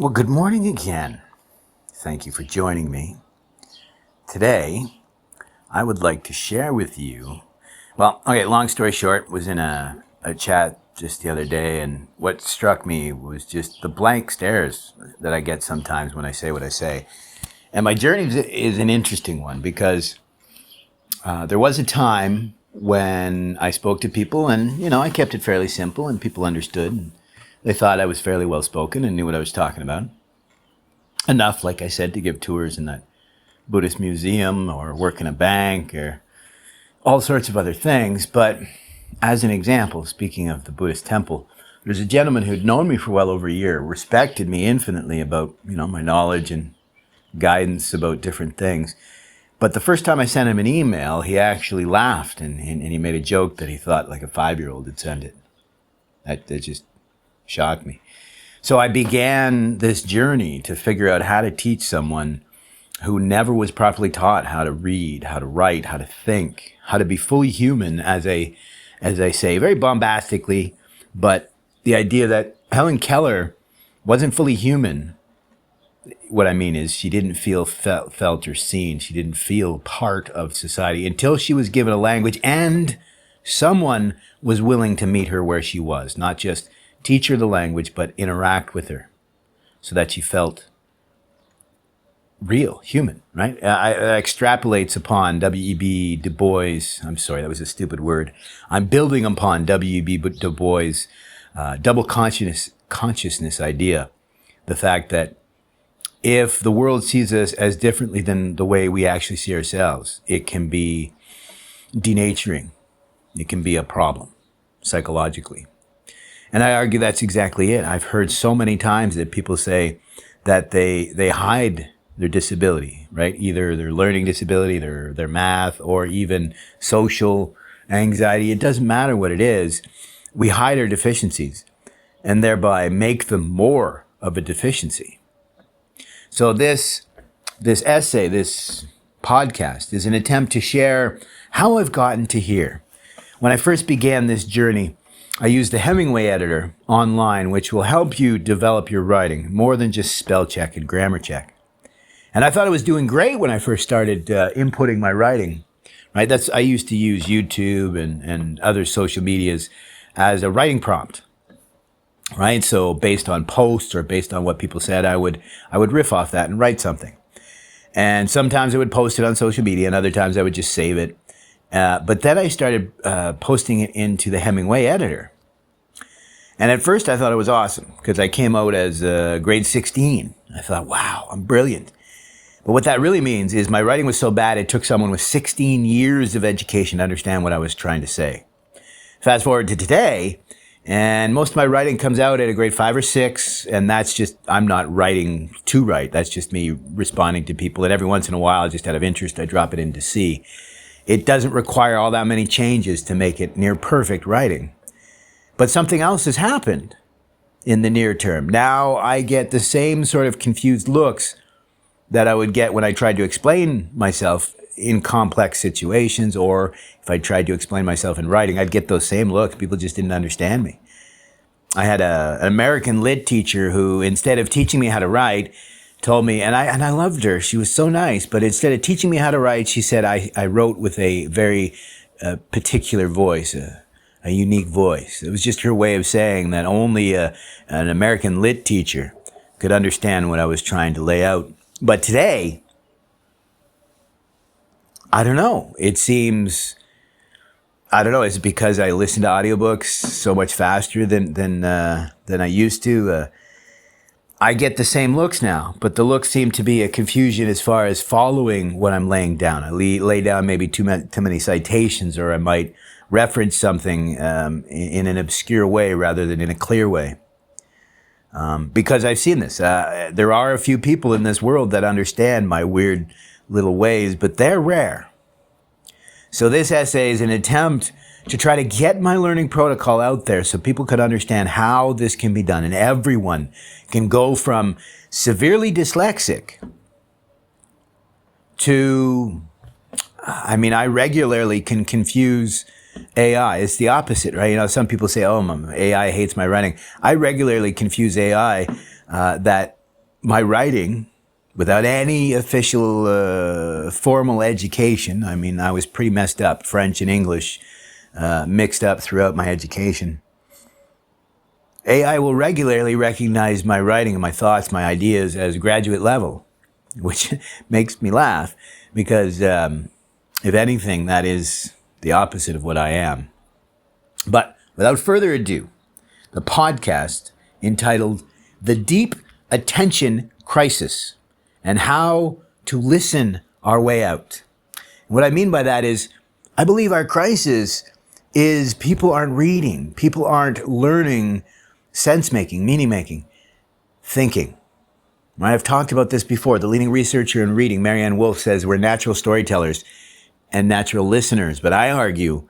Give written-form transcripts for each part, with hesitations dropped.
Well, good morning again. Thank you for joining me. Today, I would like to share with you, long story short, was in a chat just the other day, and what struck me was just the blank stares that I get sometimes when I say what I say. And my journey is an interesting one because there was a time when I spoke to people and, I kept it fairly simple and people understood. And they thought I was fairly well spoken and knew what I was talking about. Enough, like I said, to give tours in that Buddhist museum or work in a bank or all sorts of other things. But as an example, speaking of the Buddhist temple, there's a gentleman who'd known me for well over a year, respected me infinitely about, my knowledge and guidance about different things. But the first time I sent him an email, he actually laughed and he made a joke that he thought like a 5-year-old had sent it. That just shocked me. So I began this journey to figure out how to teach someone who never was properly taught how to read, how to write, how to think, how to be fully human, as I say, very bombastically. But the idea that Helen Keller wasn't fully human, what I mean is she didn't feel felt or seen. She didn't feel part of society until she was given a language and someone was willing to meet her where she was, not just teach her the language, but interact with her so that she felt real, human, right? It extrapolates upon W.E.B. Du Bois. I'm sorry, that was a stupid word. I'm building upon W.E.B. Du Bois' double consciousness idea. The fact that if the world sees us as differently than the way we actually see ourselves, it can be denaturing. It can be a problem psychologically. And I argue that's exactly it. I've heard so many times that people say that they hide their disability, right? Either their learning disability, their math, or even social anxiety. It doesn't matter what it is. We hide our deficiencies and thereby make them more of a deficiency. So this essay, this podcast, is an attempt to share how I've gotten to here. When I first began this journey, I used the Hemingway editor online, which will help you develop your writing more than just spell check and grammar check. And I thought I was doing great when I first started inputting my writing, right? I used to use YouTube and other social medias as a writing prompt, right? So based on posts or based on what people said, I would riff off that and write something. And sometimes I would post it on social media and other times I would just save it. But then I started posting it into the Hemingway editor. And at first I thought it was awesome because I came out as grade 16. I thought, wow, I'm brilliant. But what that really means is my writing was so bad it took someone with 16 years of education to understand what I was trying to say. Fast forward to today, and most of my writing comes out at a grade 5 or 6, and that's just, I'm not writing to write. That's just me responding to people. And every once in a while, just out of interest, I drop it into C. It doesn't require all that many changes to make it near perfect writing. But something else has happened in the near term. Now I get the same sort of confused looks that I would get when I tried to explain myself in complex situations, or if I tried to explain myself in writing, I'd get those same looks. People just didn't understand me. I had an American lit teacher who, instead of teaching me how to write, told me, and I loved her. She was so nice, but instead of teaching me how to write, she said I wrote with a very particular voice, a unique voice. It was just her way of saying that only an American lit teacher could understand what I was trying to lay out. But today, I don't know. It seems, I don't know. Is it because I listen to audiobooks so much faster than I used to? I get the same looks now, but the looks seem to be a confusion as far as following what I'm laying down. I lay down maybe too many citations, or I might reference something in an obscure way rather than in a clear way. Because I've seen this. There are a few people in this world that understand my weird little ways, but they're rare. So this essay is an attempt to try to get my learning protocol out there so people could understand how this can be done. And everyone can go from severely dyslexic to, I regularly can confuse AI. It's the opposite, right? Some people say, oh, AI hates my writing. I regularly confuse AI that my writing, without any official formal education, I mean, I was pretty messed up, French and English mixed up throughout my education. AI will regularly recognize my writing and my thoughts, my ideas as graduate level, which makes me laugh because, if anything, that is the opposite of what I am. But without further ado, the podcast entitled The Deep Attention Crisis and How to Listen Our Way Out. What I mean by that is, I believe our crisis is people aren't reading, people aren't learning sense-making, meaning-making, thinking. Right? I've talked about this before. The leading researcher in reading, Marianne Wolf, says we're natural storytellers and natural listeners. But I argue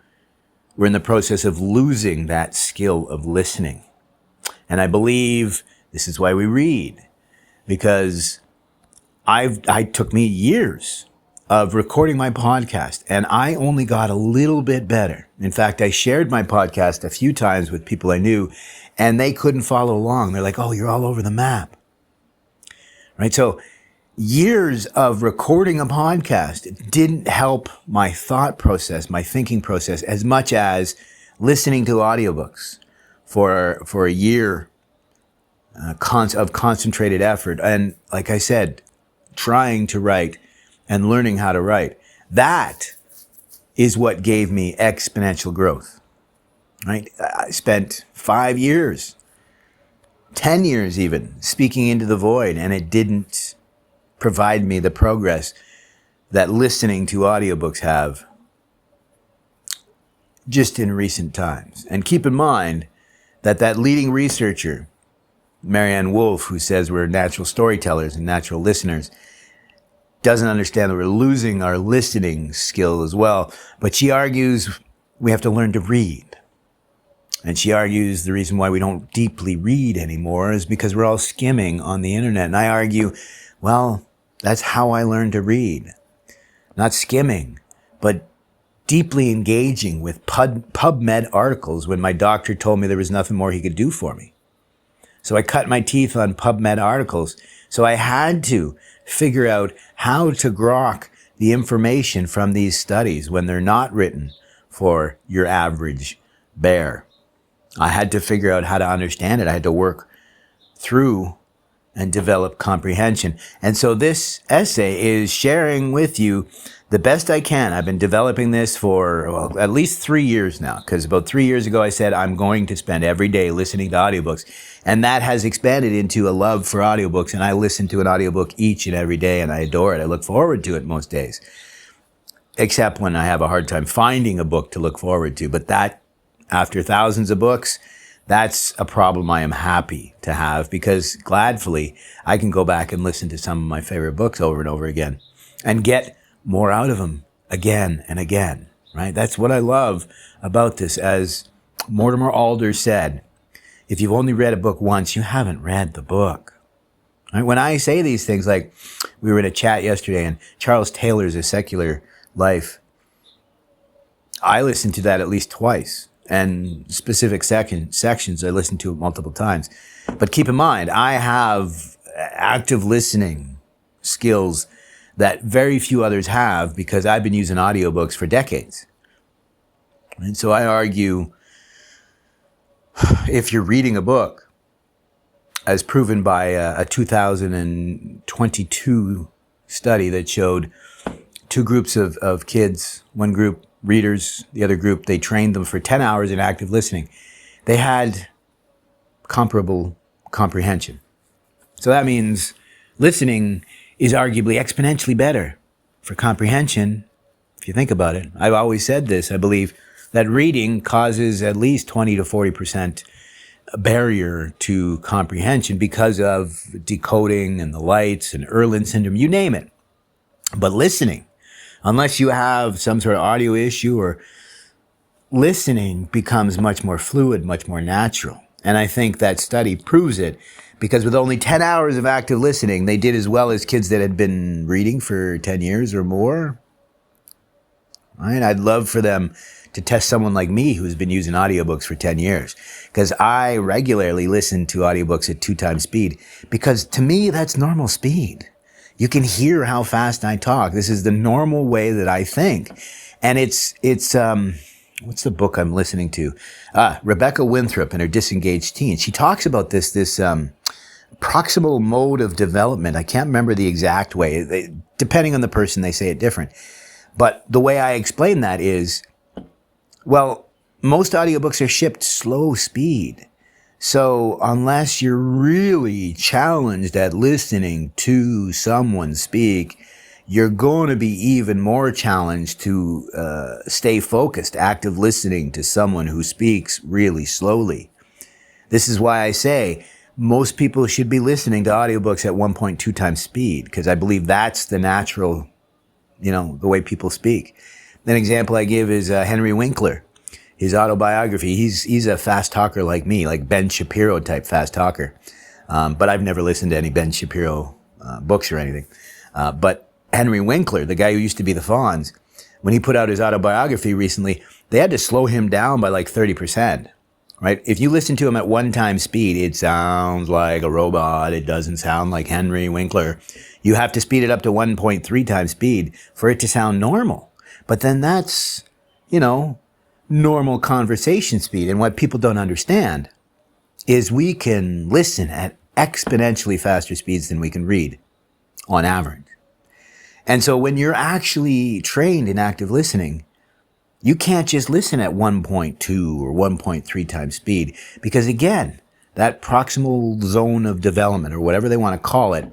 we're in the process of losing that skill of listening. And I believe this is why we read. Because it took me years of recording my podcast, and I only got a little bit better. In fact, I shared my podcast a few times with people I knew, and they couldn't follow along. They're like, oh, you're all over the map. Right? So years of recording a podcast didn't help my thought process, my thinking process, as much as listening to audiobooks for a year of concentrated effort. And like I said, trying to write and learning how to write. That is what gave me exponential growth. Right? I spent 5 years, 10 years even, speaking into the void, and it didn't provide me the progress that listening to audiobooks have just in recent times. And keep in mind that leading researcher, Marianne Wolf, who says we're natural storytellers and natural listeners, doesn't understand that we're losing our listening skill as well. But she argues we have to learn to read. And she argues the reason why we don't deeply read anymore is because we're all skimming on the internet. And I argue, well, that's how I learned to read. Not skimming, but deeply engaging with PubMed articles when my doctor told me there was nothing more he could do for me. So I cut my teeth on PubMed articles. So I had to figure out how to grok the information from these studies when they're not written for your average bear. I had to figure out how to understand it. I had to work through and develop comprehension. And so this essay is sharing with you the best I can. I've been developing this for at least 3 years now, because about 3 years ago I said I'm going to spend every day listening to audiobooks. And that has expanded into a love for audiobooks. And I listen to an audiobook each and every day, and I adore it. I look forward to it most days, except when I have a hard time finding a book to look forward to. But that, after thousands of books, that's a problem I am happy to have, because gladfully I can go back and listen to some of my favorite books over and over again and get more out of them again and again, right? That's what I love about this. As Mortimer Adler said, if you've only read a book once, you haven't read the book. Right? When I say these things, like we were in a chat yesterday and Charles Taylor's A Secular Life, I listened to that at least twice. And specific sections I listened to it multiple times. But keep in mind, I have active listening skills that very few others have, because I've been using audiobooks for decades. And so I argue, if you're reading a book, as proven by a 2022 study that showed two groups of kids, one group readers, the other group, they trained them for 10 hours in active listening. They had comparable comprehension. So that means listening is arguably exponentially better for comprehension, if you think about it. I've always said this. I believe that reading causes at least 20 to 40% barrier to comprehension because of decoding and the lights and Irlen syndrome, you name it. But listening, unless you have some sort of audio issue, or listening becomes much more fluid, much more natural. And I think that study proves it, because with only 10 hours of active listening, they did as well as kids that had been reading for 10 years or more. Right? I'd love for them to test someone like me who's been using audiobooks for 10 years. Because I regularly listen to audiobooks at 2 times speed, because to me, that's normal speed. You can hear how fast I talk. This is the normal way that I think. And it's what's the book I'm listening to? Rebecca Winthrop and Her Disengaged Teen. She talks about this proximal mode of development. I can't remember the exact way. Depending on the person, they say it different. But the way I explain that is, well, most audiobooks are shipped slow speed. So unless you're really challenged at listening to someone speak, you're going to be even more challenged to stay focused, active listening to someone who speaks really slowly. This is why I say most people should be listening to audiobooks at 1.2 times speed, because I believe that's the natural, the way people speak. An example I give is Henry Winkler, his autobiography. He's a fast talker like me, like Ben Shapiro type fast talker. But I've never listened to any Ben Shapiro books or anything. But Henry Winkler, the guy who used to be the Fonz, when he put out his autobiography recently, they had to slow him down by like 30%. Right? If you listen to him at 1 time speed, it sounds like a robot. It doesn't sound like Henry Winkler. You have to speed it up to 1.3 times speed for it to sound normal. But then that's, normal conversation speed. And what people don't understand is we can listen at exponentially faster speeds than we can read on average. And so when you're actually trained in active listening, you can't just listen at 1.2 or 1.3 times speed, because again, that proximal zone of development, or whatever they want to call it,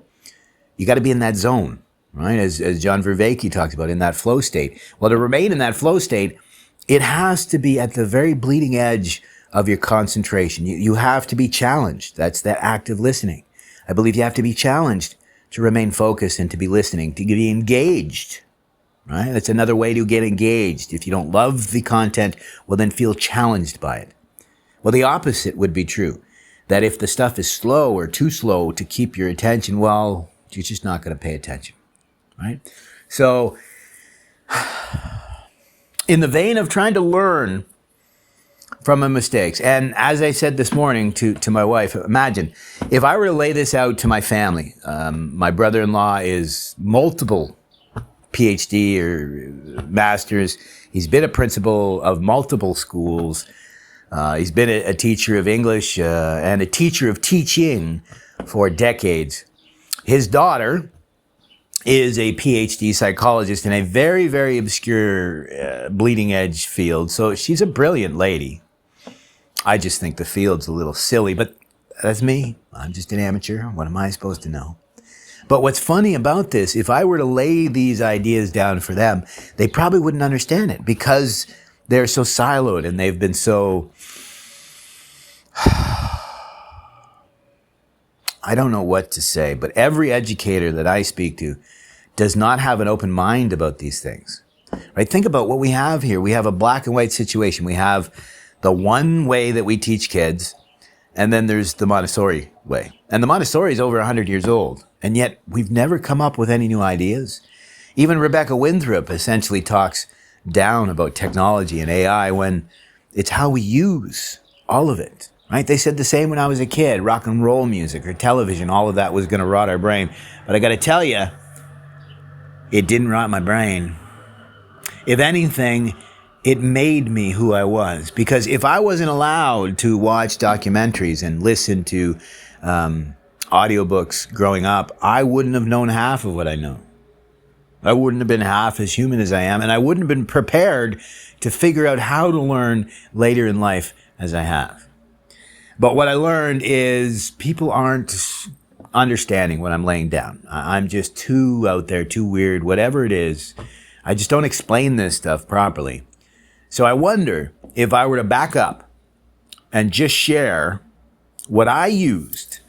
you got to be in that zone, right? As John Vervaeke talks about, in that flow state. Well, to remain in that flow state, it has to be at the very bleeding edge of your concentration. You have to be challenged. That's that active listening. I believe you have to be challenged to remain focused and to be listening, to be engaged. Right? That's another way to get engaged. If you don't love the content, well, then feel challenged by it. Well, the opposite would be true. That if the stuff is slow or too slow to keep your attention, well, you're just not going to pay attention. Right? So, in the vein of trying to learn from my mistakes, and as I said this morning to my wife, imagine if I were to lay this out to my family. My brother-in-law is multiple PhD or master's. He's been a principal of multiple schools. He's been a teacher of English and a teacher of teaching for decades. His daughter is a PhD psychologist in a very, very obscure bleeding edge field. So she's a brilliant lady. I just think the field's a little silly, but that's me. I'm just an amateur. What am I supposed to know? But what's funny about this, if I were to lay these ideas down for them, they probably wouldn't understand it, because they're so siloed and they've been so, I don't know what to say, but every educator that I speak to does not have an open mind about these things. Right? Think about what we have here. We have a black and white situation. We have the one way that we teach kids, and then there's the Montessori way. And the Montessori is over 100 years old. And yet we've never come up with any new ideas. Even Rebecca Winthrop essentially talks down about technology and AI when it's how we use all of it, right? They said the same when I was a kid. Rock and roll music or television, all of that was going to rot our brain. But I got to tell you, it didn't rot my brain. If anything, it made me who I was. Because if I wasn't allowed to watch documentaries and listen to audiobooks growing up, I wouldn't have known half of what I know. I wouldn't have been half as human as I am, and I wouldn't have been prepared to figure out how to learn later in life as I have. But what I learned is people aren't understanding what I'm laying down. I'm just too out there, too weird, whatever it is. I just don't explain this stuff properly. So I wonder if I were to back up and just share what I used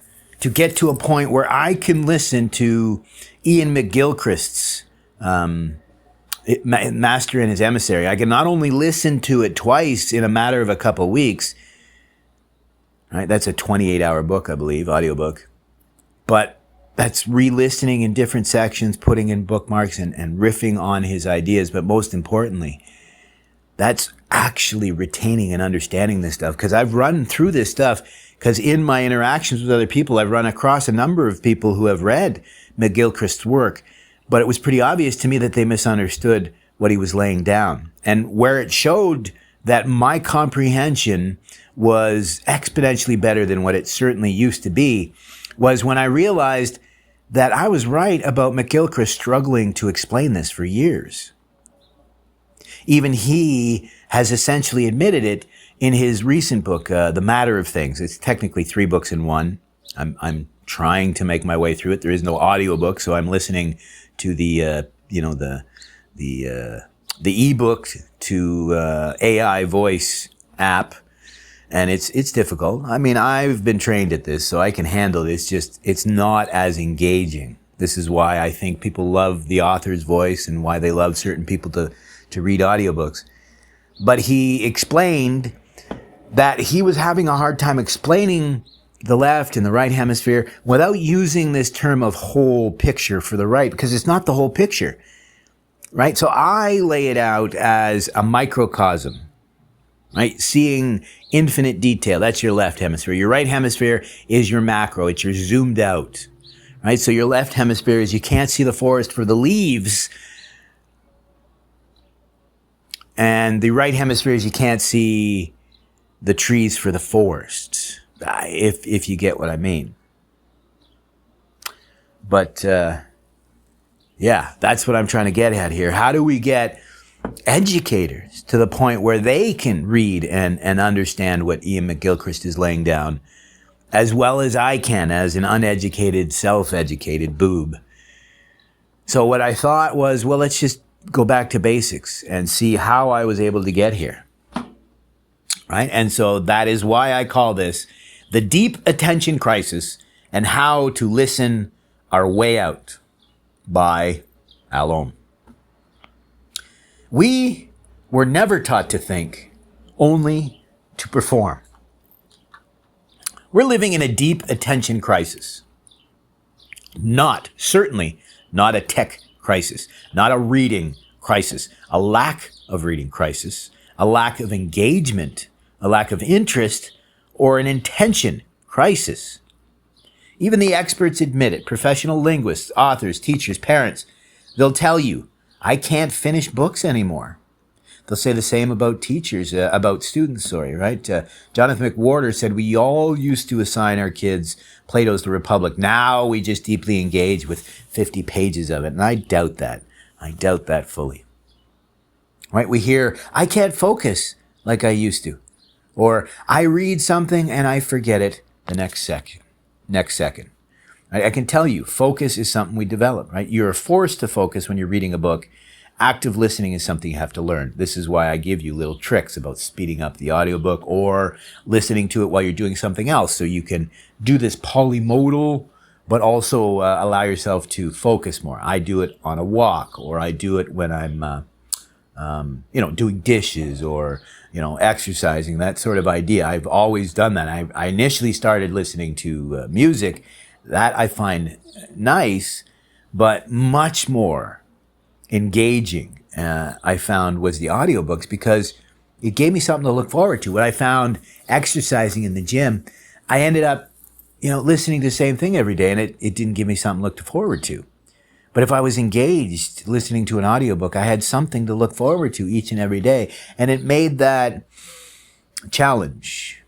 to get to a point where I can listen to Ian McGilchrist's Master and His Emissary. I can not only listen to it twice in a matter of a couple of weeks, right? That's a 28-hour book, I believe, audiobook. But that's re-listening in different sections, putting in bookmarks and riffing on his ideas. But most importantly, that's actually retaining and understanding this stuff, because I've run through this stuff, because in my interactions with other people, I've run across a number of people who have read McGilchrist's work, but it was pretty obvious to me that they misunderstood what he was laying down. And where it showed that my comprehension was exponentially better than what it certainly used to be was when I realized that I was right about McGilchrist struggling to explain this for years. Even he has essentially admitted it in his recent book, The Matter of Things. It's technically 3 books in one. I'm trying to make my way through it. There is no audiobook, so I'm listening to the ebook to AI voice app, and it's difficult. I mean, I've been trained at this, so I can handle it. It's not as engaging. This is why I think people love the author's voice and why they love certain people to read audiobooks. But he explained that he was having a hard time explaining the left and the right hemisphere without using this term of whole picture for the right, because it's not the whole picture, right? So I lay it out as a microcosm, right? Seeing infinite detail. That's your left hemisphere. Your right hemisphere is your macro. It's your zoomed out, right? So your left hemisphere is you can't see the forest for the leaves, and the right hemisphere is you can't see the trees for the forest, if you get what I mean. But yeah, that's what I'm trying to get at here. How do we get educators to the point where they can read and understand what Iain McGilchrist is laying down, as well as I can as an uneducated, self-educated boob? So what I thought was, well, let's just go back to basics and see how I was able to get here, right? And so that is why I call this The Deep Attention Crisis and How to Listen Our Way Out by Al Ohm. We were never taught to think, only to perform. We're living in a deep attention crisis. Certainly not a tech crisis, not a reading crisis, a lack of reading crisis, a lack of engagement, a lack of interest, or an intention crisis. Even the experts admit it. Professional linguists, authors, teachers, parents, they'll tell you, I can't finish books anymore. They'll say the same about teachers, about students, right? Jonathan McWhorter said, we all used to assign our kids Plato's The Republic. Now we just deeply engage with 50 pages of it. And I doubt that. I doubt that fully. Right? We hear, I can't focus like I used to. Or I read something and I forget it the next second. Right? I can tell you, focus is something we develop, right? You're forced to focus when you're reading a book. Active listening is something you have to learn. This is why I give you little tricks about speeding up the audiobook or listening to it while you're doing something else, so you can do this polymodal, but also allow yourself to focus more. I do it on a walk, or I do it when I'm, doing dishes or, exercising, that sort of idea. I've always done that. I initially started listening to music. That I find nice, but much more engaging, I found, was the audiobooks, because it gave me something to look forward to. When I found exercising in the gym, I ended up, listening to the same thing every day, and it didn't give me something to look forward to. But if I was engaged listening to an audiobook, I had something to look forward to each and every day. And it made that challenge,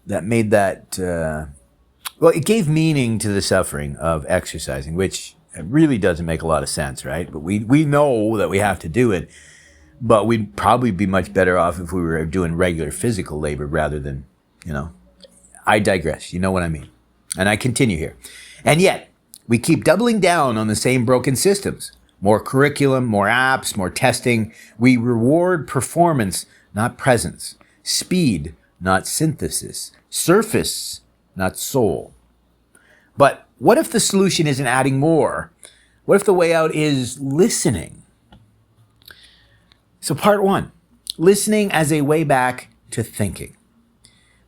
it gave meaning to the suffering of exercising, which really doesn't make a lot of sense, right? But we know that we have to do it, but we'd probably be much better off if we were doing regular physical labor rather than, I digress. You know what I mean? And I continue here. And yet, we keep doubling down on the same broken systems. More curriculum, more apps, more testing. We reward performance, not presence. Speed, not synthesis. Surface, not soul. But what if the solution isn't adding more? What if the way out is listening? So part 1, listening as a way back to thinking.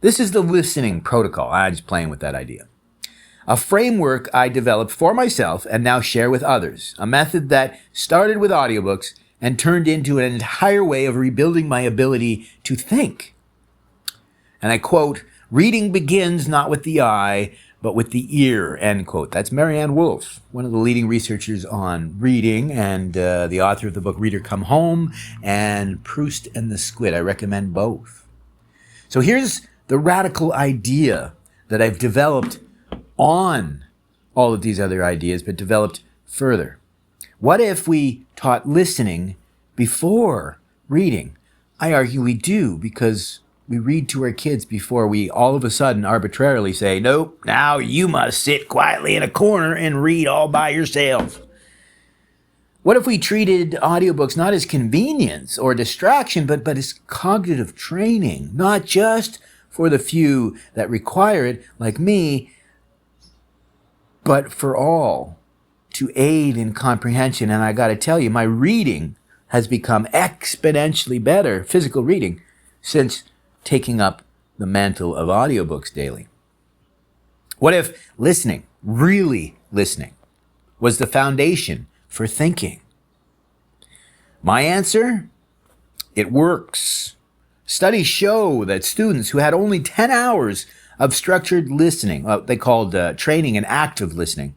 This is the listening protocol. I'm just playing with that idea. A framework I developed for myself and now share with others. A method that started with audiobooks and turned into an entire way of rebuilding my ability to think. And I quote, "Reading begins not with the eye, but with the ear," end quote. That's Marianne Wolf, one of the leading researchers on reading and the author of the book Reader Come Home and Proust and the Squid. I recommend both. So here's the radical idea that I've developed on all of these other ideas, but developed further. What if we taught listening before reading? I argue we do, because we read to our kids before we all of a sudden arbitrarily say, "Nope, now you must sit quietly in a corner and read all by yourself." What if we treated audiobooks not as convenience or distraction, but as cognitive training, not just for the few that require it, like me, but for all, to aid in comprehension? And I got to tell you, my reading has become exponentially better, physical reading, since taking up the mantle of audiobooks daily. What if listening, really listening, was the foundation for thinking? My answer? It works. Studies show that students who had only 10 hours of structured listening, they called training and active listening,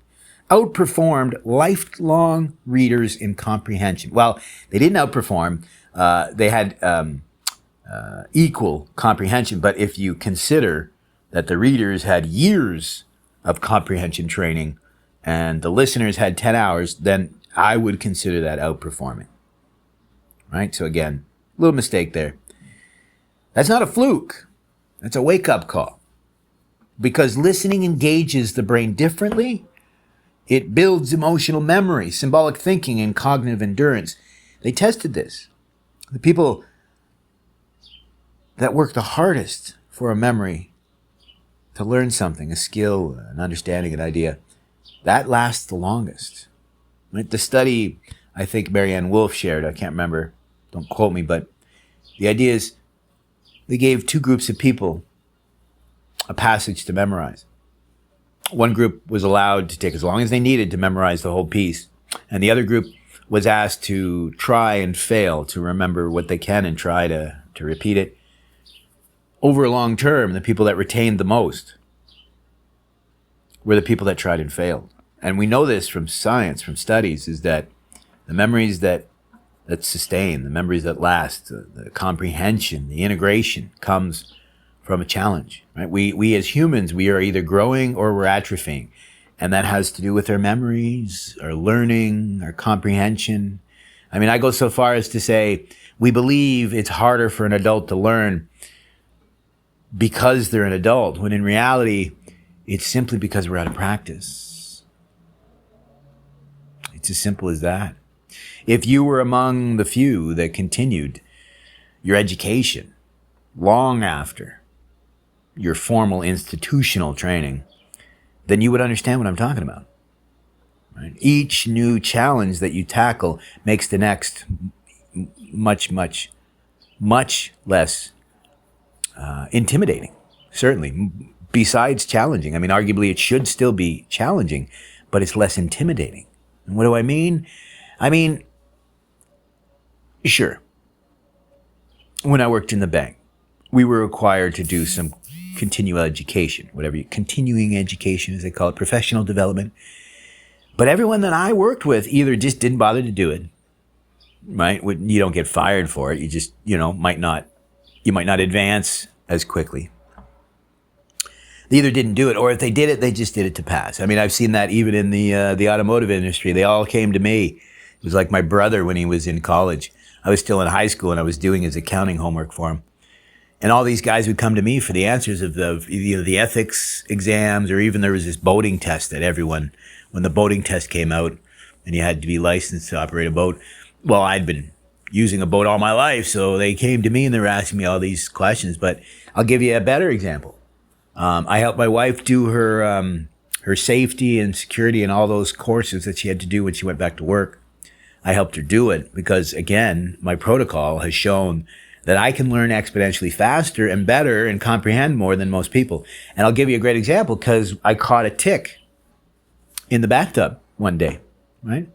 outperformed lifelong readers in comprehension. Well, they didn't outperform. They had equal comprehension. But if you consider that the readers had years of comprehension training and the listeners had 10 hours, then I would consider that outperforming. Right? So again, a little mistake there. That's not a fluke. That's a wake-up call. Because listening engages the brain differently. It builds emotional memory, symbolic thinking, and cognitive endurance. They tested this. The people that work the hardest for a memory, to learn something, a skill, an understanding, an idea, that lasts the longest. Right? The study, I think Marianne Wolf shared, I can't remember, don't quote me, but the idea is they gave two groups of people a passage to memorize. One group was allowed to take as long as they needed to memorize the whole piece, and the other group was asked to try and fail to remember what they can and try to repeat it. Over a long term, the people that retained the most were the people that tried and failed. And we know this from science, from studies, is that the memories that sustain, the memories that last, the comprehension, the integration comes from a challenge. Right? We as humans, we are either growing or we're atrophying. And that has to do with our memories, our learning, our comprehension. I mean, I go so far as to say we believe it's harder for an adult to learn because they're an adult, when in reality, it's simply because we're out of practice. It's as simple as that. If you were among the few that continued your education long after your formal institutional training, then you would understand what I'm talking about. Right? Each new challenge that you tackle makes the next much less intimidating, certainly. Besides challenging, I mean, arguably it should still be challenging, but it's less intimidating. And what do I mean? I mean, sure, when I worked in the bank, we were required to do some continuing education, continuing education as they call it, professional development. But everyone that I worked with either just didn't bother to do it, right? You don't get fired for it. You just, might not advance as quickly. They either didn't do it, or if they did it, they just did it to pass. I mean, I've seen that even in the automotive industry. They all came to me. It was like my brother when he was in college. I was still in high school and I was doing his accounting homework for him. And all these guys would come to me for the answers of the ethics exams, or even there was this boating test that everyone, when the boating test came out and you had to be licensed to operate a boat. Well, I'd been using a boat all my life, so they came to me and they were asking me all these questions. But I'll give you a better example. I helped my wife do her safety and security and all those courses that she had to do when she went back to work. I helped her do it because, again, my protocol has shown that I can learn exponentially faster and better and comprehend more than most people. And I'll give you a great example because I caught a tick in the bathtub one day, right?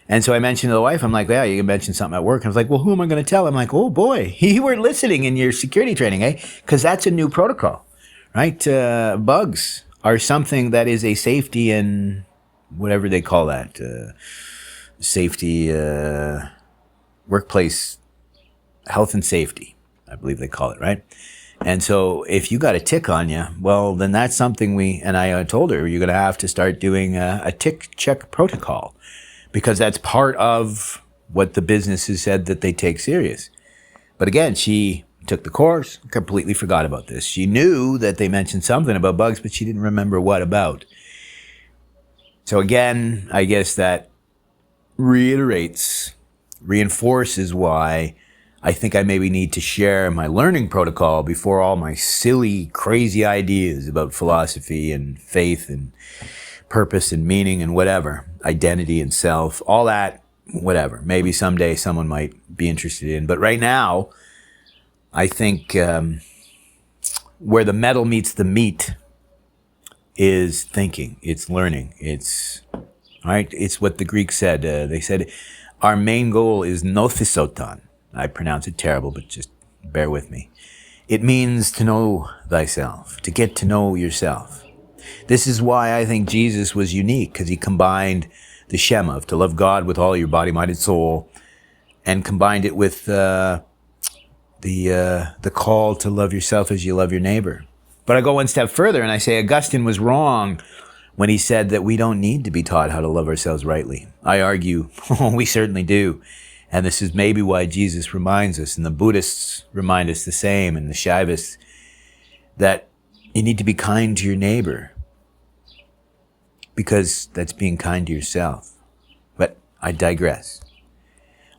And so I mentioned to the wife, I'm like, yeah, you can mention something at work. And I was like, well, who am I going to tell? I'm like, oh boy, you weren't listening in your security training, eh? Because that's a new protocol, right? Bugs are something that is a safety and whatever they call that, safety, workplace health and safety, I believe they call it, right? And so if you got a tick on you, well, then that's something I told her, you're going to have to start doing a tick check protocol, because that's part of what the business has said that they take serious. But again, she took the course, completely forgot about this. She knew that they mentioned something about bugs, but she didn't remember what about. So again, I guess that reinforces why I think I maybe need to share my learning protocol before all my silly, crazy ideas about philosophy and faith and purpose and meaning and whatever, identity and self, all that, whatever. Maybe someday someone might be interested in. But right now, I think where the metal meets the meat is thinking. It's learning. It's, all right, it's what the Greeks said. They said, our main goal is nothisoton. I pronounce it terrible, but just bear with me. It means to know thyself, to get to know yourself. This is why I think Jesus was unique, because he combined the Shema, to love God with all your body, mind, and soul, and combined it with the call to love yourself as you love your neighbor. But I go one step further and I say Augustine was wrong when he said that we don't need to be taught how to love ourselves rightly. I argue, we certainly do. And this is maybe why Jesus reminds us, and the Buddhists remind us the same, and the Shaivists, that you need to be kind to your neighbor, because that's being kind to yourself. But I digress.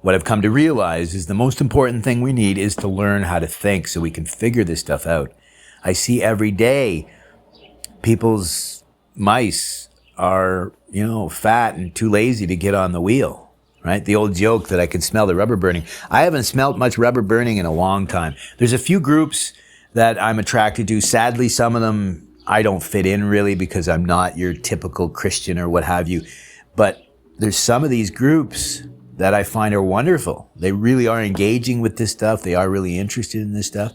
What I've come to realize is the most important thing we need is to learn how to think so we can figure this stuff out. I see every day people's mice are, fat and too lazy to get on the wheel. Right? The old joke that I can smell the rubber burning. I haven't smelt much rubber burning in a long time. There's a few groups that I'm attracted to. Sadly, some of them I don't fit in really, because I'm not your typical Christian or what have you. But there's some of these groups that I find are wonderful. They really are engaging with this stuff. They are really interested in this stuff.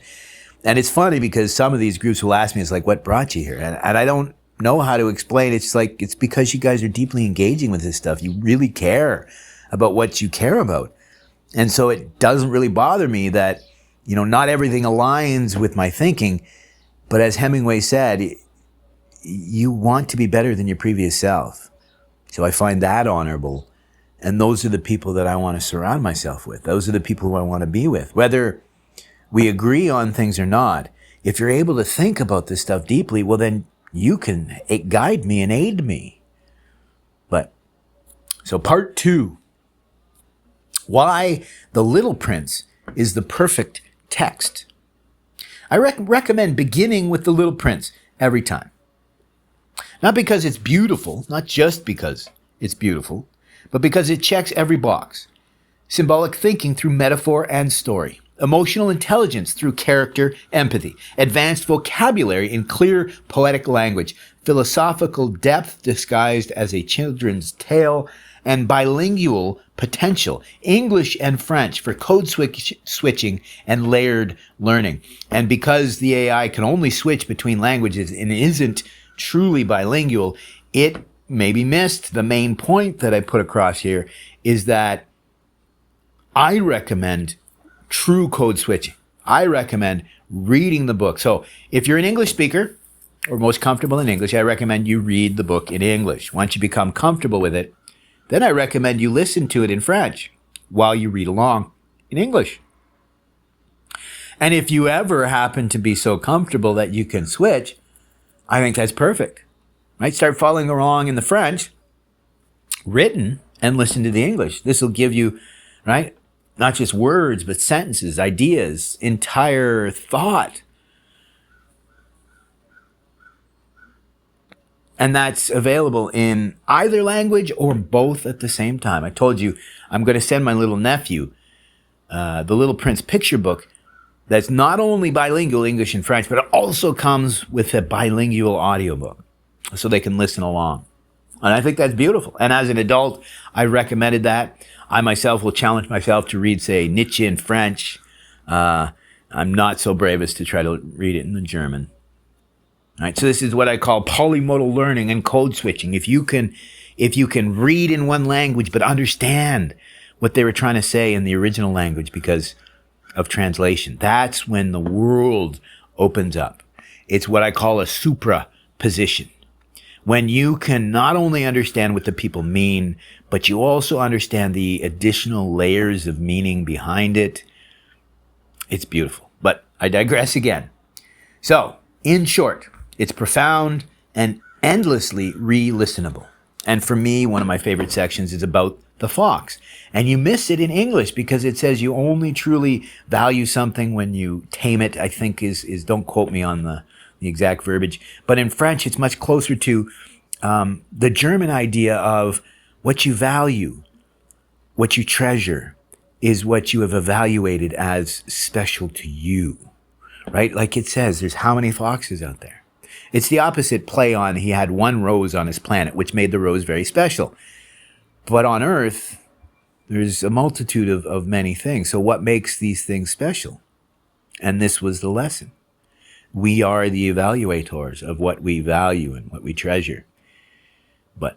And it's funny because some of these groups will ask me, it's like, what brought you here? And I don't know how to explain. It's like, it's because you guys are deeply engaging with this stuff. You really care about what you care about. And so it doesn't really bother me that, not everything aligns with my thinking. But as Hemingway said, you want to be better than your previous self. So I find that honorable. And those are the people that I want to surround myself with. Those are the people who I want to be with. Whether we agree on things or not, if you're able to think about this stuff deeply, well, then you can guide me and aid me. So part 2. Why The Little Prince is the perfect text. I recommend beginning with The Little Prince every time. Not because it's beautiful, not just because it's beautiful, but because it checks every box. Symbolic thinking through metaphor and story. Emotional intelligence through character, empathy. Advanced vocabulary in clear, poetic language. Philosophical depth disguised as a children's tale. And bilingual potential, English and French for code switching and layered learning. And because the AI can only switch between languages and isn't truly bilingual, it maybe missed the main point that I put across here, is that I recommend true code switching. I recommend reading the book. So if you're an English speaker or most comfortable in English, I recommend you read the book in English. Once you become comfortable with it, then I recommend you listen to it in French while you read along in English. And if you ever happen to be so comfortable that you can switch, I think that's perfect. Right? Start following along in the French, written, and listen to the English. This will give you, right, not just words, but sentences, ideas, entire thought. And that's available in either language or both at the same time. I told you I'm going to send my little nephew the Little Prince picture book that's not only bilingual, English and French, but it also comes with a bilingual audiobook so they can listen along. And I think that's beautiful. And as an adult, I recommended that. I myself will challenge myself to read, say, Nietzsche in French. I'm not so brave as to try to read it in the German. All right, so this is what I call polymodal learning and code switching. If you can read in one language but understand what they were trying to say in the original language because of translation, that's when the world opens up. It's what I call a supraposition. When you can not only understand what the people mean, but you also understand the additional layers of meaning behind it. It's beautiful. But I digress again. So, in short, it's profound and endlessly re-listenable. And for me, one of my favorite sections is about the fox. And you miss it in English because it says you only truly value something when you tame it, I think is don't quote me on the exact verbiage. But in French, it's much closer to the German idea of what you value, what you treasure, is what you have evaluated as special to you, right? Like it says, there's how many foxes out there? It's the opposite play on he had one rose on his planet, which made the rose very special. But on Earth, there's a multitude of many things. So what makes these things special? And this was the lesson. We are the evaluators of what we value and what we treasure. But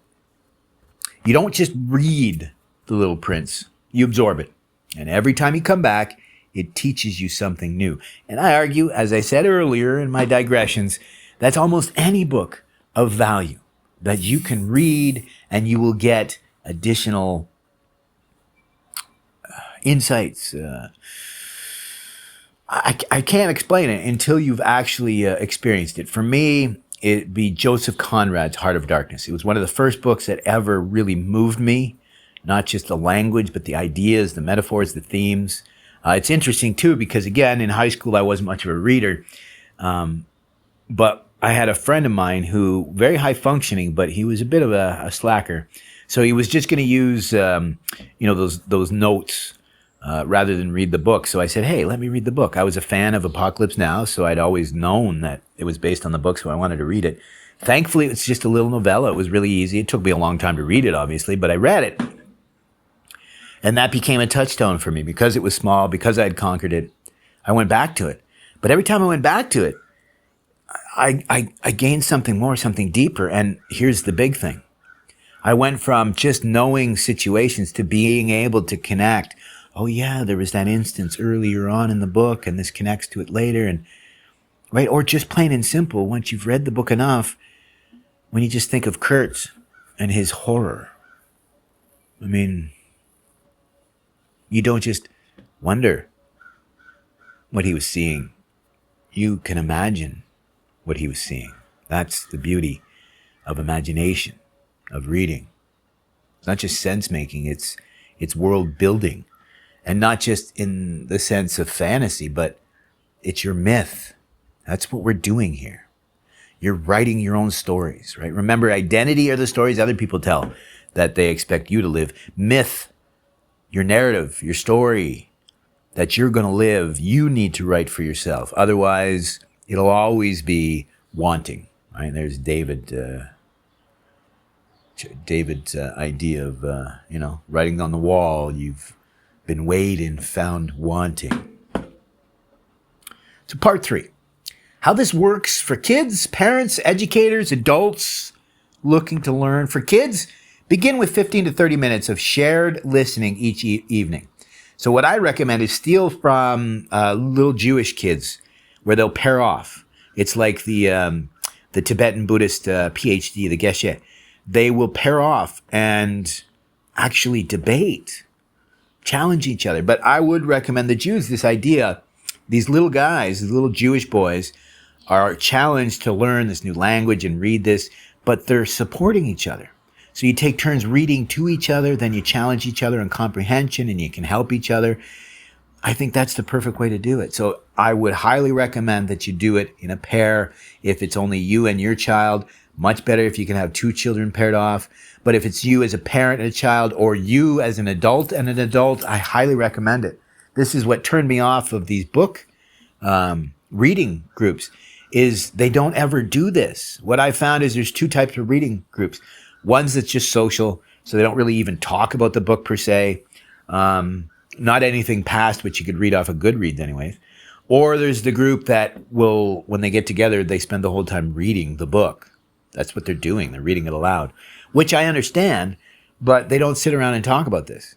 you don't just read The Little Prince, you absorb it. And every time you come back, it teaches you something new. And I argue, as I said earlier in my digressions, that's almost any book of value that you can read and you will get additional insights. I can't explain it until you've actually experienced it. For me, it'd be Joseph Conrad's Heart of Darkness. It was one of the first books that ever really moved me, not just the language, but the ideas, the metaphors, the themes. It's interesting, too, because, again, in high school, I wasn't much of a reader. But I had a friend of mine who, very high functioning, but he was a bit of a slacker. So he was just going to use, those notes rather than read the book. So I said, hey, let me read the book. I was a fan of Apocalypse Now, so I'd always known that it was based on the book, so I wanted to read it. Thankfully, it's just a little novella. It was really easy. It took me a long time to read it, obviously, but I read it. And that became a touchstone for me because it was small, because I had conquered it. I went back to it. But every time I went back to it, I gained something more, something deeper. And here's the big thing. I went from just knowing situations to being able to connect. Oh yeah, there was that instance earlier on in the book and this connects to it later. And right. Or just plain and simple. Once you've read the book enough, when you just think of Kurtz and his horror, I mean, you don't just wonder what he was seeing. You can imagine what he was seeing. That's the beauty of imagination, of reading. It's not just sense making, it's world building. And not just in the sense of fantasy, but it's your myth. That's what we're doing here. You're writing your own stories, right? Remember, identity are the stories other people tell that they expect you to live. Myth, your narrative, your story that you're going to live, you need to write for yourself. Otherwise, it'll always be wanting, right? There's David's idea of, writing on the wall, you've been weighed and found wanting. So part 3, how this works for kids, parents, educators, adults looking to learn. For kids, begin with 15 to 30 minutes of shared listening each evening. So what I recommend is steal from little Jewish kids where they'll pair off. It's like the Tibetan Buddhist PhD, the Geshe. They will pair off and actually debate, challenge each other. But I would recommend the Jews this idea. These little guys, these little Jewish boys, are challenged to learn this new language and read this, but they're supporting each other. So you take turns reading to each other, then you challenge each other in comprehension and you can help each other. I think that's the perfect way to do it. So I would highly recommend that you do it in a pair. If it's only you and your child, much better if you can have 2 children paired off. But if it's you as a parent and a child, or you as an adult and an adult, I highly recommend it. This is what turned me off of these book reading groups, is they don't ever do this. What I found is there's 2 types of reading groups. One's that's just social, so they don't really even talk about the book per se. Not anything past what you could read off of Goodreads anyways. Or there's the group that will, when they get together, they spend the whole time reading the book. That's what they're doing. They're reading it aloud, which I understand, but they don't sit around and talk about this,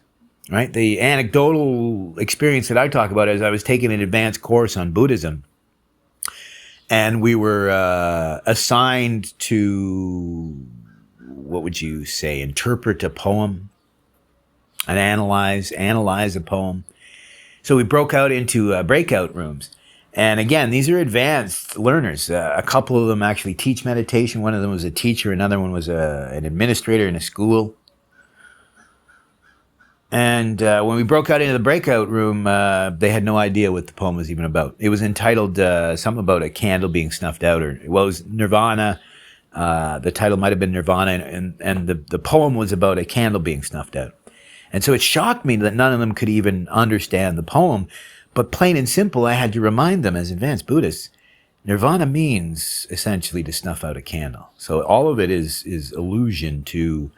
right? The anecdotal experience that I talk about is I was taking an advanced course on Buddhism, and we were assigned to, what would you say, interpret a poem and analyze a poem. So we broke out into breakout rooms. And again, these are advanced learners. A couple of them actually teach meditation. One of them was a teacher. Another one was an administrator in a school. And when we broke out into the breakout room, they had no idea what the poem was even about. It was entitled something about a candle being snuffed out, or well, it was Nirvana. The title might have been Nirvana, and the poem was about a candle being snuffed out. And so it shocked me that none of them could even understand the poem. But plain and simple, I had to remind them as advanced Buddhists, Nirvana means essentially to snuff out a candle. So all of it is allusion to,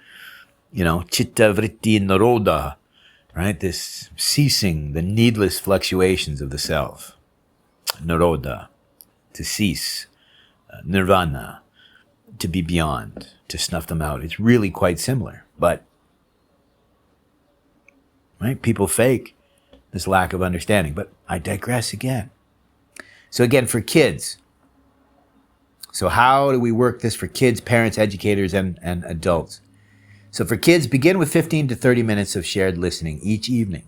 chitta vritti nirodha, right? This ceasing the needless fluctuations of the self. Nirodha, to cease. Nirvana, to be beyond, to snuff them out. It's really quite similar, but right? People fake this lack of understanding, but I digress again. So again, for kids. So how do we work this for kids, parents, educators, and adults? So for kids, begin with 15 to 30 minutes of shared listening each evening.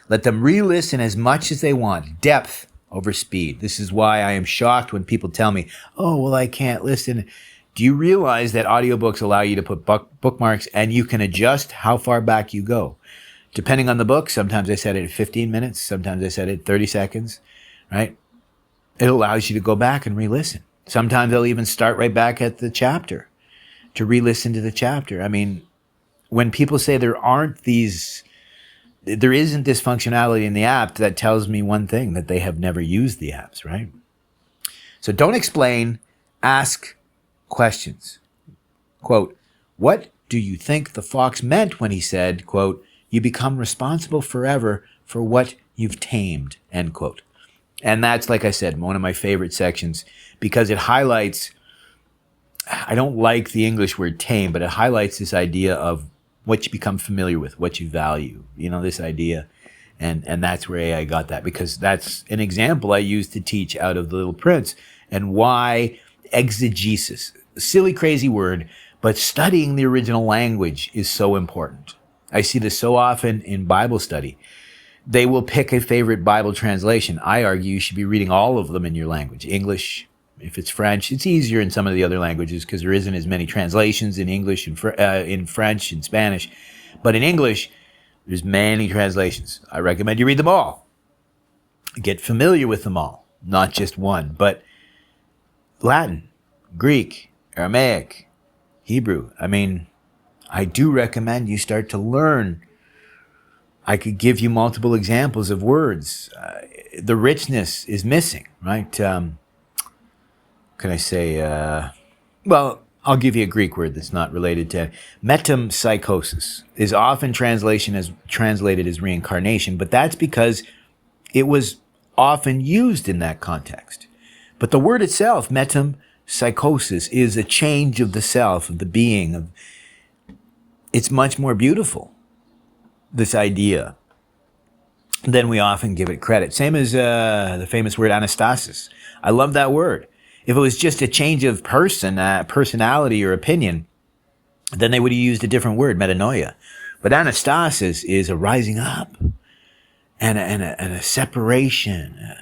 Let them re-listen as much as they want. Depth over speed. This is why I am shocked when people tell me, oh, well, I can't listen. Do you realize that audiobooks allow you to put bookmarks and you can adjust how far back you go? Depending on the book, sometimes I set it at 15 minutes, sometimes I set it at 30 seconds, right? It allows you to go back and re-listen. Sometimes I'll even start right back at the chapter to re-listen to the chapter. I mean, when people say there isn't this functionality in the app, that tells me one thing, that they have never used the apps, right? So don't explain, ask questions. Quote, what do you think the fox meant when he said, quote, you become responsible forever for what you've tamed, end quote. And that's, like I said, one of my favorite sections because it highlights, I don't like the English word tame, but it highlights this idea of what you become familiar with, what you value, this idea. And that's where I got that, because that's an example I used to teach out of The Little Prince, and why exegesis, silly, crazy word, but studying the original language is so important. I see this so often in Bible study. They will pick a favorite Bible translation. I argue you should be reading all of them in your language. English, if it's French, it's easier in some of the other languages because there isn't as many translations in English, in French, and Spanish. But in English, there's many translations. I recommend you read them all. Get familiar with them all, not just one. But Latin, Greek, Aramaic, Hebrew, I do recommend you start to learn. I could give you multiple examples of words. The richness is missing, right? Can I say, well, I'll give you a Greek word that's not related to metempsychosis is often translated as reincarnation, but that's because it was often used in that context. But the word itself, metempsychosis, is a change of the self, of the being. It's much more beautiful, this idea, than we often give it credit. Same as the famous word anastasis. I love that word. If it was just a change of personality or opinion, then they would have used a different word, metanoia. But anastasis is a rising up and a separation.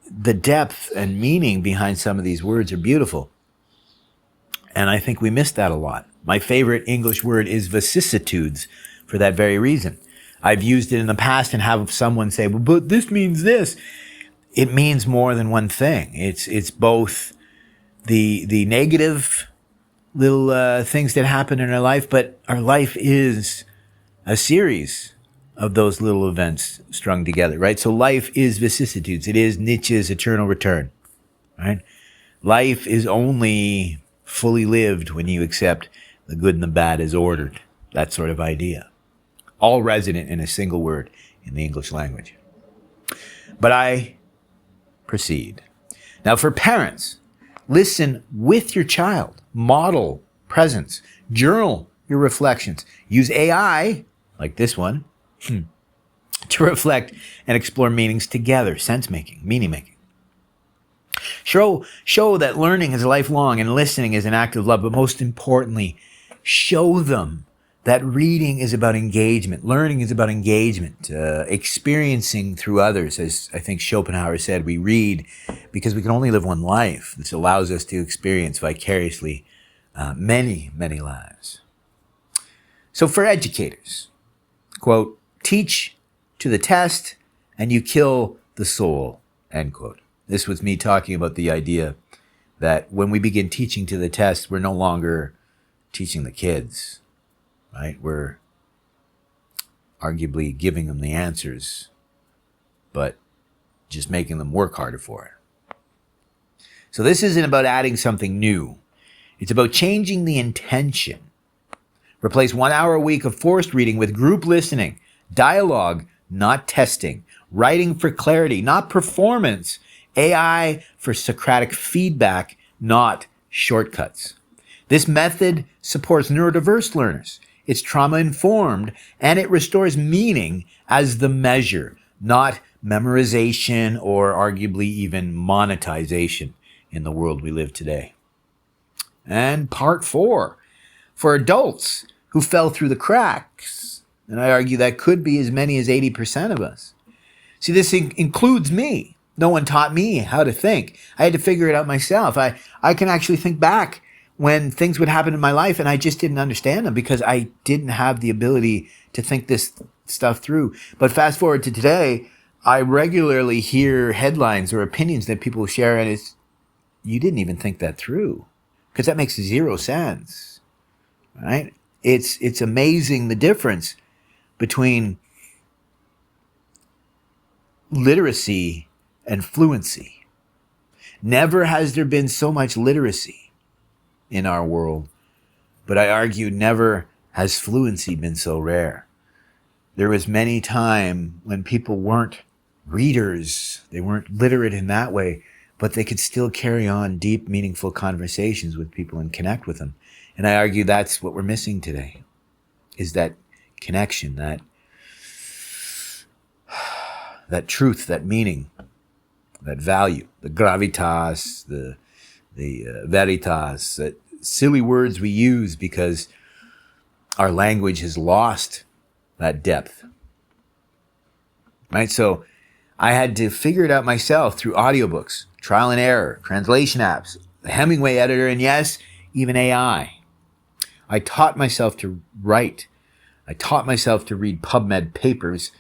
The depth and meaning behind some of these words are beautiful. And I think we miss that a lot. My favorite English word is vicissitudes for that very reason. I've used it in the past and have someone say, well, but this means this. It means more than one thing. It's both the negative little things that happen in our life, but our life is a series of those little events strung together, right? So life is vicissitudes. It is Nietzsche's eternal return, right? Life is only fully lived when you accept The good and the bad is ordered. That sort of idea. All resident in a single word in the English language. But I proceed. Now for parents, listen with your child. Model presence. Journal your reflections. Use AI, like this one, to reflect and explore meanings together. Sense making, meaning making. Show that learning is lifelong and listening is an act of love. But most importantly, show them that reading is about engagement. Learning is about engagement. Experiencing through others. As I think Schopenhauer said, we read because we can only live one life. This allows us to experience vicariously many, many lives. So for educators, quote, teach to the test and you kill the soul, end quote. This was me talking about the idea that when we begin teaching to the test, we're no longer teaching the kids, right? We're arguably giving them the answers, but just making them work harder for it. So this isn't about adding something new. It's about changing the intention. Replace 1 hour a week of forced reading with group listening, dialogue, not testing, writing for clarity, not performance, AI for Socratic feedback, not shortcuts. This method supports neurodiverse learners. It's trauma-informed, and it restores meaning as the measure, not memorization or arguably even monetization in the world we live today. And part 4, for adults who fell through the cracks, and I argue that could be as many as 80% of us. See, this includes me. No one taught me how to think. I had to figure it out myself. I can actually think back when things would happen in my life and I just didn't understand them because I didn't have the ability to think this stuff through. But fast forward to today, I regularly hear headlines or opinions that people share and it's, you didn't even think that through because that makes zero sense, right? It's amazing the difference between literacy and fluency. Never has there been so much literacy in our world, but I argue never has fluency been so rare. There was many time when people weren't readers, they weren't literate in that way, but they could still carry on deep, meaningful conversations with people and connect with them. And I argue that's what we're missing today, is that connection, that truth, that meaning, that value, the gravitas, the veritas, that silly words we use because our language has lost that depth, right? So I had to figure it out myself through audiobooks, trial and error, translation apps, the Hemingway editor, and yes, even AI. I taught myself to write. I taught myself to read PubMed papers,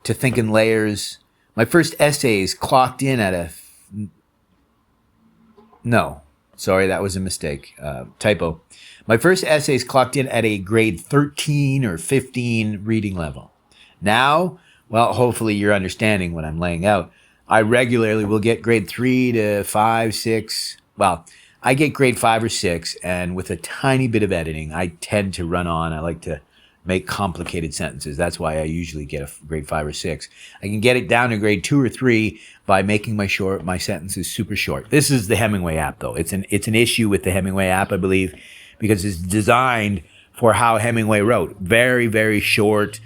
to think in layers. My first essays clocked in at no, sorry, that was a mistake, typo. My first essays clocked in at a grade 13 or 15 reading level. Now, well, hopefully you're understanding what I'm laying out. I regularly will get grade 3 to 5, 6. Well, I get grade 5 or 6, and with a tiny bit of editing, I tend to run on. I like to make complicated sentences. That's why I usually get a grade 5 or 6. I can get it down to grade 2 or 3 by making my sentences super short. This is the Hemingway app, though. It's an issue with the Hemingway app, I believe, because it's designed for how Hemingway wrote. Very, very short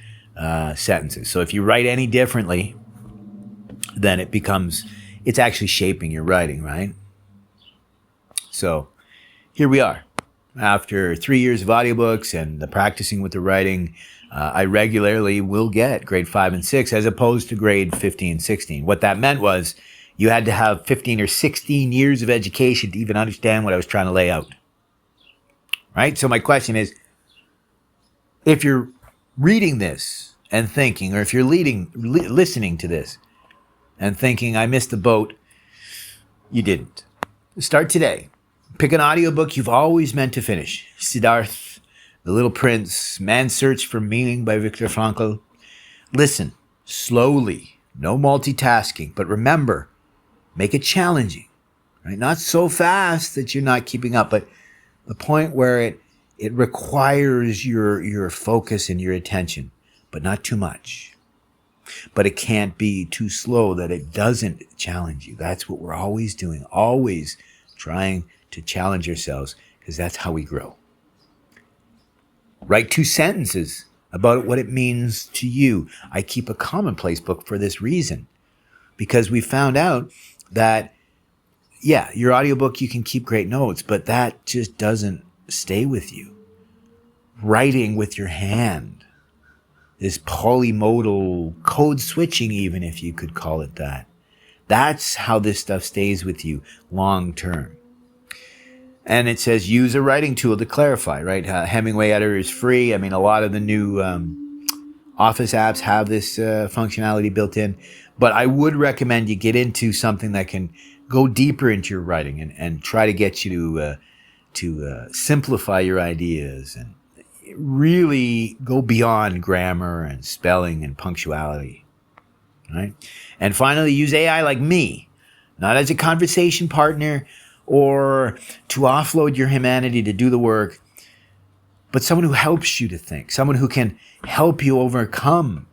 sentences. So if you write any differently, then it's actually shaping your writing, right? So here we are. After 3 years of audiobooks and the practicing with the writing, I regularly will get grade 5 and 6 as opposed to grade 15, 16. What that meant was you had to have 15 or 16 years of education to even understand what I was trying to lay out. Right? So my question is, if you're reading this and thinking, or if you're listening to this and thinking, I missed the boat, you didn't. Start today. Pick an audiobook you've always meant to finish. Siddhartha, The Little Prince, Man's Search for Meaning by Viktor Frankl. Listen slowly, no multitasking, but remember, make it challenging, right? Not so fast that you're not keeping up, but the point where It requires your focus and your attention, but not too much. But it can't be too slow that it doesn't challenge you. That's what we're always doing, always trying to challenge ourselves, because that's how we grow. Write 2 sentences about what it means to you. I keep a commonplace book for this reason, because we found out that, yeah, your audiobook, you can keep great notes, but that just doesn't stay with you. Writing with your hand, this polymodal code switching, even if you could call it that. That's how this stuff stays with you long term. And it says use a writing tool to clarify, right? Hemingway Editor is free. I mean, a lot of the new Office apps have this functionality built in. But I would recommend you get into something that can go deeper into your writing and try to get you to simplify your ideas and really go beyond grammar and spelling and punctuality, right? And finally, use AI like me, not as a conversation partner or to offload your humanity to do the work, but someone who helps you to think, someone who can help you overcome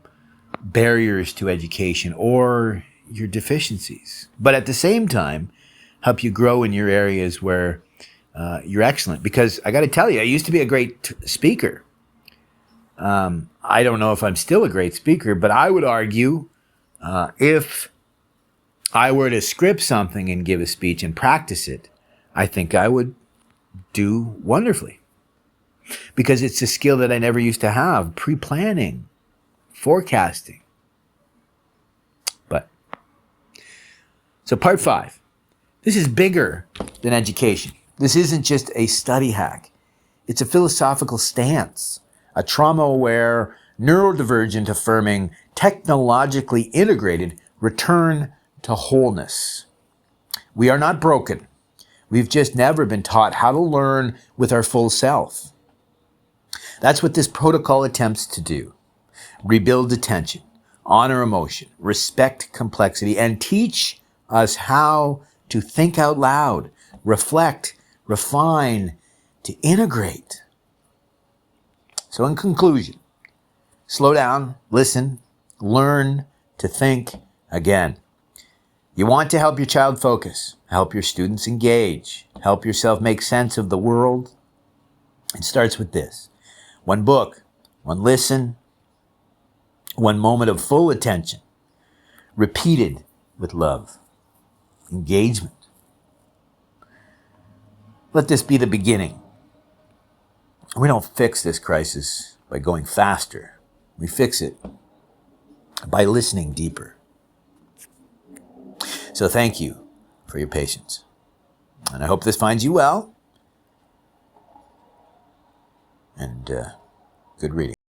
barriers to education or your deficiencies, but at the same time, help you grow in your areas where you're excellent. Because I got to tell you, I used to be a great speaker. I don't know if I'm still a great speaker, but I would argue if I were to script something and give a speech and practice it, I think I would do wonderfully. Because it's a skill that I never used to have, pre-planning, forecasting. So part 5, this is bigger than education. This isn't just a study hack. It's a philosophical stance, a trauma-aware, neurodivergent, affirming, technologically integrated return to wholeness. We are not broken. We've just never been taught how to learn with our full self. That's what this protocol attempts to do. Rebuild attention, honor emotion, respect complexity, and teach us how to think out loud, reflect, refine, to integrate. So in conclusion, slow down, listen, learn to think again. You want to help your child focus, help your students engage, help yourself make sense of the world. It starts with this: 1 book, 1 listen, 1 moment of full attention, repeated with love. Engagement. Let this be the beginning. We don't fix this crisis by going faster. We fix it by listening deeper. So thank you for your patience. And I hope this finds you well. And good reading.